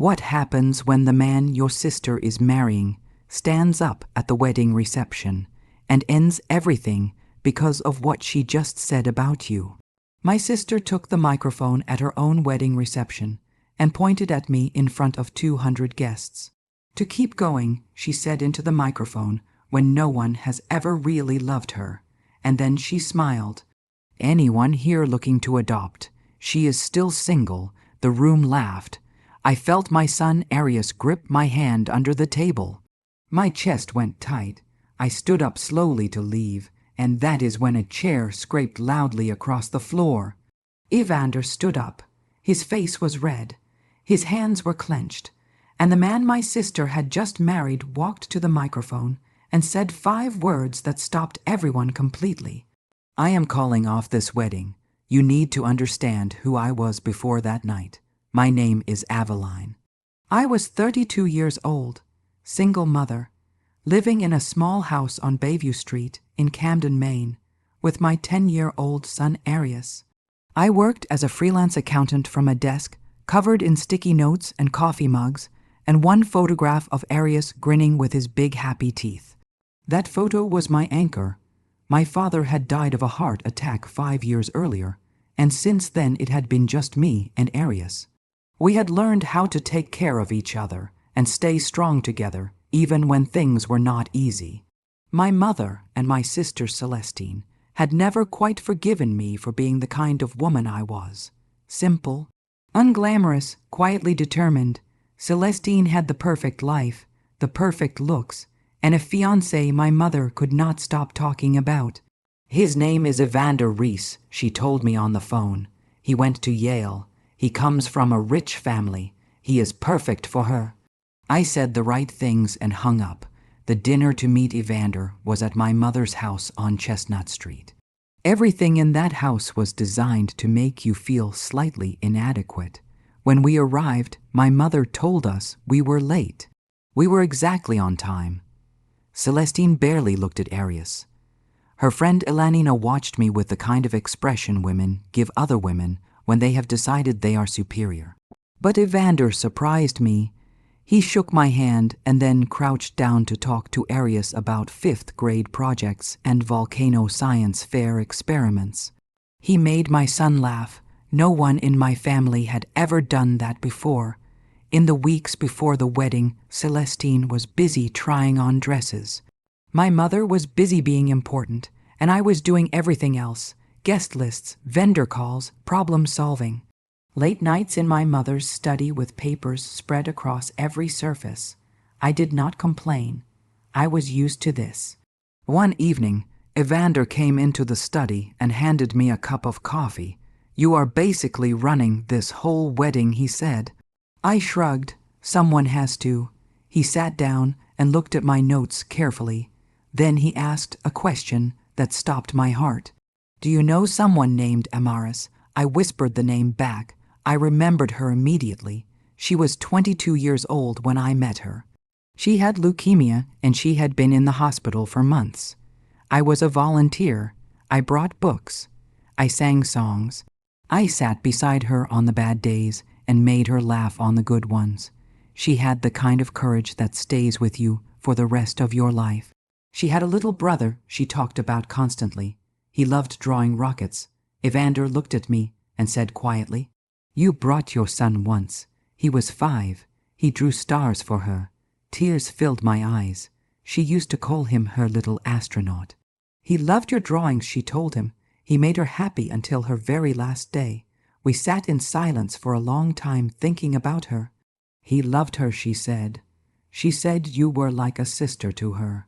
What happens when the man your sister is marrying stands up at the wedding reception and ends everything because of what she just said about you? My sister took the microphone at her own wedding reception and pointed at me in front of 200 guests. To keep going, she said into the microphone, when no one has ever really loved her. And then she smiled. Anyone here looking to adopt? She is still single. The room laughed. I felt my son Arius grip my hand under the table. My chest went tight. I stood up slowly to leave, and that is when a chair scraped loudly across the floor. Evander stood up. His face was red. His hands were clenched, and the man my sister had just married walked to the microphone and said 5 words that stopped everyone completely. I am calling off this wedding. You need to understand who I was before that night. My name is Aveline. I was 32 years old, single mother, living in a small house on Bayview Street in Camden, Maine, with my 10-year-old son Arius. I worked as a freelance accountant from a desk covered in sticky notes and coffee mugs, and one photograph of Arius grinning with his big happy teeth. That photo was my anchor. My father had died of a heart attack 5 years earlier, and since then it had been just me and Arius. We had learned how to take care of each other and stay strong together, even when things were not easy. My mother and my sister Celestine had never quite forgiven me for being the kind of woman I was. Simple, unglamorous, quietly determined, Celestine had the perfect life, the perfect looks, and a fiancé my mother could not stop talking about. His name is Evander Stood Up, she told me on the phone. He went to Yale. He comes from a rich family. He is perfect for her. I said the right things and hung up. The dinner to meet Evander was at my mother's house on Chestnut Street. Everything in that house was designed to make you feel slightly inadequate. When we arrived, my mother told us we were late. We were exactly on time. Celestine barely looked at Arius. Her friend Elanina watched me with the kind of expression women give other women when they have decided they are superior. But Evander surprised me. He shook my hand and then crouched down to talk to Arius about 5th grade projects and volcano science fair experiments. He made my son laugh. No one in my family had ever done that before. In the weeks before the wedding, Celestine was busy trying on dresses. My mother was busy being important, and I was doing everything else: guest lists, vendor calls, problem solving. Late nights in my mother's study with papers spread across every surface. I did not complain. I was used to this. One evening, Evander came into the study and handed me a cup of coffee. "You are basically running this whole wedding," he said. I shrugged. Someone has to. He sat down and looked at my notes carefully. Then he asked a question that stopped my heart. "Do you know someone named Amaris?" I whispered the name back. I remembered her immediately. She was 22 years old when I met her. She had leukemia and she had been in the hospital for months. I was a volunteer. I brought books. I sang songs. I sat beside her on the bad days and made her laugh on the good ones. She had the kind of courage that stays with you for the rest of your life. She had a little brother she talked about constantly. He loved drawing rockets. Evander looked at me and said quietly, "You brought your son once. He was 5. He drew stars for her." Tears filled my eyes. She used to call him her little astronaut. "He loved your drawings," she told him. "He made her happy until her very last day." We sat in silence for a long time thinking about her. "He loved her," she said. "She said you were like a sister to her."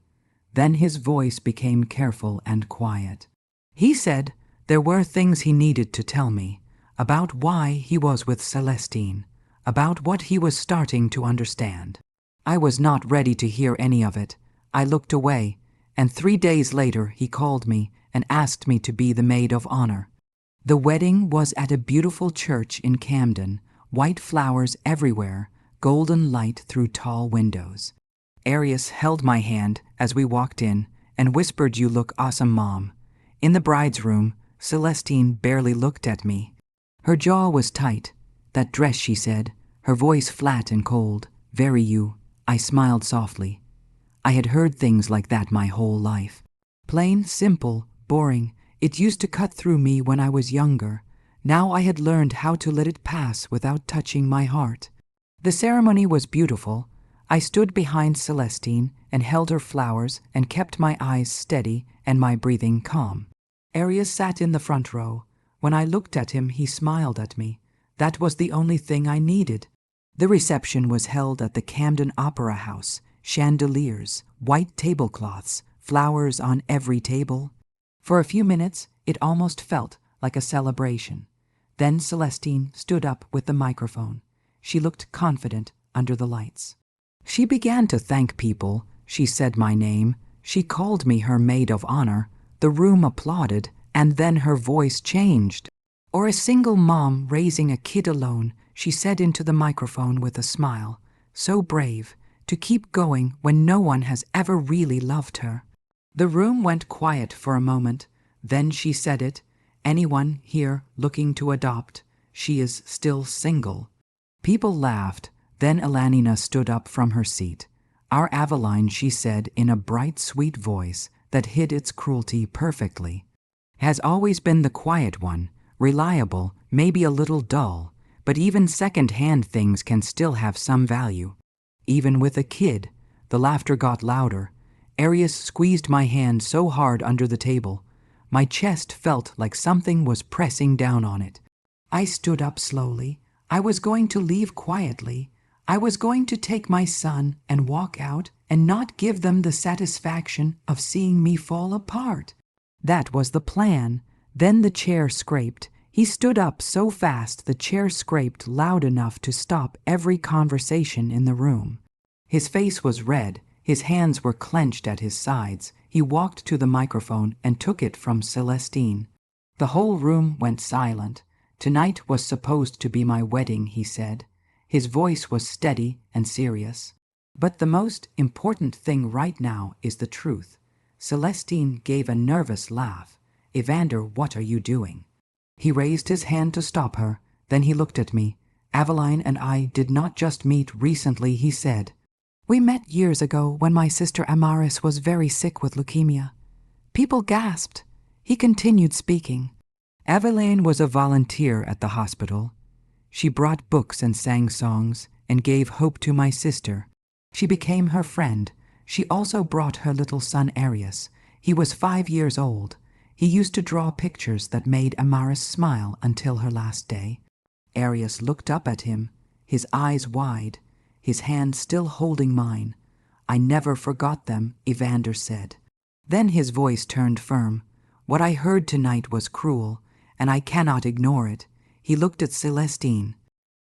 Then his voice became careful and quiet. He said there were things he needed to tell me, about why he was with Celestine, about what he was starting to understand. I was not ready to hear any of it. I looked away, and 3 days later he called me and asked me to be the maid of honor. The wedding was at a beautiful church in Camden, white flowers everywhere, golden light through tall windows. Arius held my hand as we walked in and whispered, "You look awesome, Mom." In the bride's room, Celestine barely looked at me. Her jaw was tight. "That dress," she said. Her voice flat and cold. Very you. I smiled softly. I had heard things like that my whole life. Plain, simple, boring. It used to cut through me when I was younger. Now I had learned how to let it pass without touching my heart. The ceremony was beautiful. I stood behind Celestine and held her flowers and kept my eyes steady and my breathing calm. Arius sat in the front row. When I looked at him, he smiled at me. That was the only thing I needed. The reception was held at the Camden Opera House. Chandeliers, white tablecloths, flowers on every table. For a few minutes, it almost felt like a celebration. Then Celestine stood up with the microphone. She looked confident under the lights. She began to thank people. She said my name. She called me her maid of honor. The room applauded, and then her voice changed. Or a single mom raising a kid alone, she said into the microphone with a smile, so brave, to keep going when no one has ever really loved her. The room went quiet for a moment. Then she said it. Anyone here looking to adopt, she is still single. People laughed. Then Elanina stood up from her seat. Our Aveline, she said in a bright, sweet voice that hid its cruelty perfectly, has always been the quiet one, reliable, maybe a little dull, but even second-hand things can still have some value. Even with a kid. The laughter got louder. Arius squeezed my hand so hard under the table. My chest felt like something was pressing down on it. I stood up slowly. I was going to leave quietly. I was going to take my son and walk out and not give them the satisfaction of seeing me fall apart. That was the plan. Then the chair scraped. He stood up so fast the chair scraped loud enough to stop every conversation in the room. His face was red. His hands were clenched at his sides. He walked to the microphone and took it from Celestine. The whole room went silent. Tonight was supposed to be my wedding, he said. His voice was steady and serious. But the most important thing right now is the truth. Celestine gave a nervous laugh. Evander, what are you doing? He raised his hand to stop her. Then he looked at me. Aveline and I did not just meet recently, he said. We met years ago when my sister Amaris was very sick with leukemia. People gasped. He continued speaking. Aveline was a volunteer at the hospital. She brought books and sang songs and gave hope to my sister. She became her friend. She also brought her little son Arius. He was 5 years old. He used to draw pictures that made Amaris smile until her last day. Arius looked up at him, his eyes wide, his hand still holding mine. I never forgot them, Evander said. Then his voice turned firm. What I heard tonight was cruel, and I cannot ignore it. He looked at Celestine.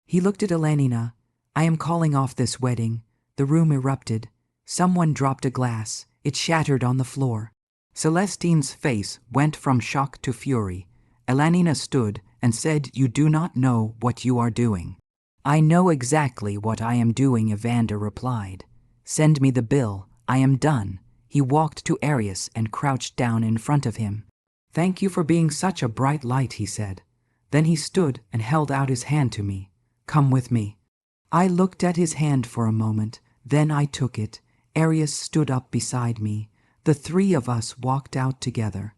He looked at Elanina. I am calling off this wedding. The room erupted. Someone dropped a glass. It shattered on the floor. Celestine's face went from shock to fury. Elanina stood and said, You do not know what you are doing. I know exactly what I am doing, Evander replied. Send me the bill. I am done. He walked to Arius and crouched down in front of him. Thank you for being such a bright light, he said. Then he stood and held out his hand to me. Come with me. I looked at his hand for a moment. Then I took it. Arius stood up beside me. The three of us walked out together.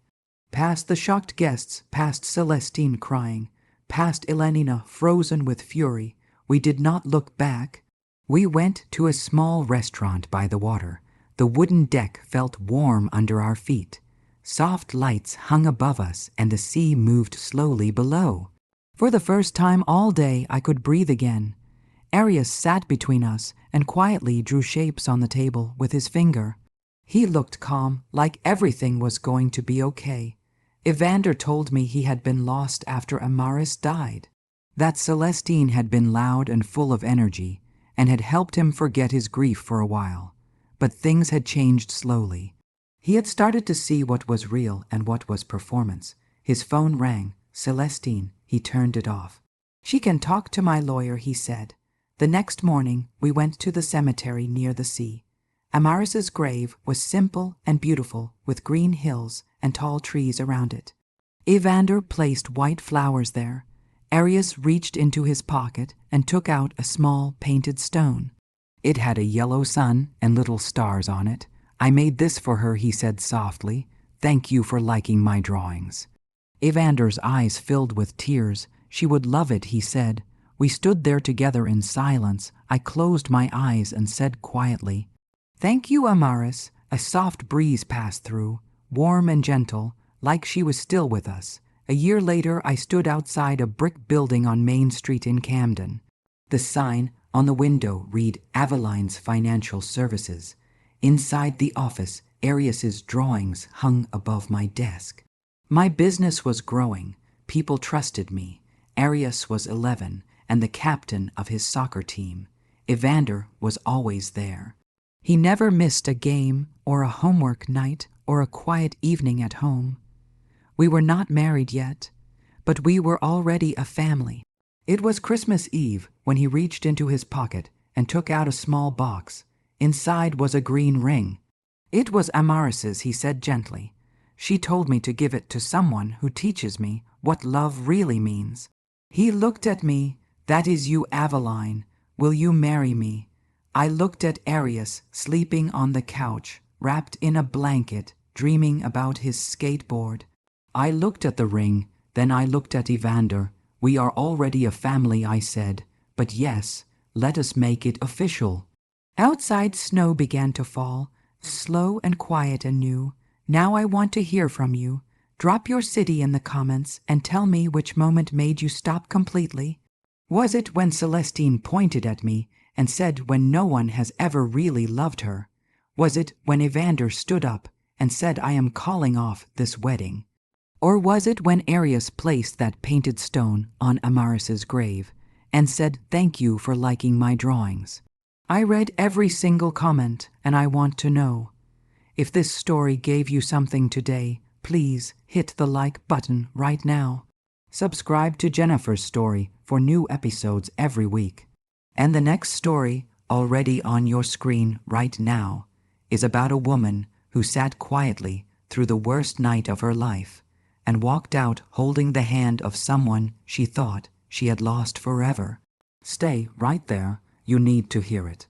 Past the shocked guests, past Celestine crying, past Elanina frozen with fury. We did not look back. We went to a small restaurant by the water. The wooden deck felt warm under our feet. Soft lights hung above us and the sea moved slowly below. For the first time all day I could breathe again. Arius sat between us and quietly drew shapes on the table with his finger. He looked calm, like everything was going to be okay. Evander told me he had been lost after Amaris died, that Celestine had been loud and full of energy and had helped him forget his grief for a while. But things had changed slowly. He had started to see what was real and what was performance. His phone rang. Celestine. He turned it off. She can talk to my lawyer, he said. The next morning, we went to the cemetery near the sea. Amaris's grave was simple and beautiful, with green hills and tall trees around it. Evander placed white flowers there. Arius reached into his pocket and took out a small painted stone. It had a yellow sun and little stars on it. I made this for her, he said softly. Thank you for liking my drawings. Evander's eyes filled with tears. She would love it, he said. We stood there together in silence. I closed my eyes and said quietly, Thank you, Amaris. A soft breeze passed through, warm and gentle, like she was still with us. A year later, I stood outside a brick building on Main Street in Camden. The sign on the window read Aveline's Financial Services. Inside the office, Arius's drawings hung above my desk. My business was growing. People trusted me. Arius was 11 and the captain of his soccer team. Evander was always there. He never missed a game or a homework night or a quiet evening at home. We were not married yet, but we were already a family. It was Christmas Eve when he reached into his pocket and took out a small box. Inside was a green ring. It was Amaris's, he said gently. She told me to give it to someone who teaches me what love really means. He looked at me. That is you, Aveline. Will you marry me? I looked at Arius sleeping on the couch, wrapped in a blanket, dreaming about his skateboard. I looked at the ring, then I looked at Evander. We are already a family, I said, but yes, let us make it official. Outside, snow began to fall, slow and quiet and new. Now I want to hear from you. Drop your city in the comments and tell me which moment made you stop completely. Was it when Celestine pointed at me and said when no one has ever really loved her? Was it when Evander stood up and said I am calling off this wedding? Or was it when Arius placed that painted stone on Amaris's grave and said thank you for liking my drawings? I read every single comment and I want to know. If this story gave you something today, please hit the like button right now. Subscribe to Jennifer's Story for new episodes every week. And the next story, already on your screen right now, is about a woman who sat quietly through the worst night of her life and walked out holding the hand of someone she thought she had lost forever. Stay right there. You need to hear it.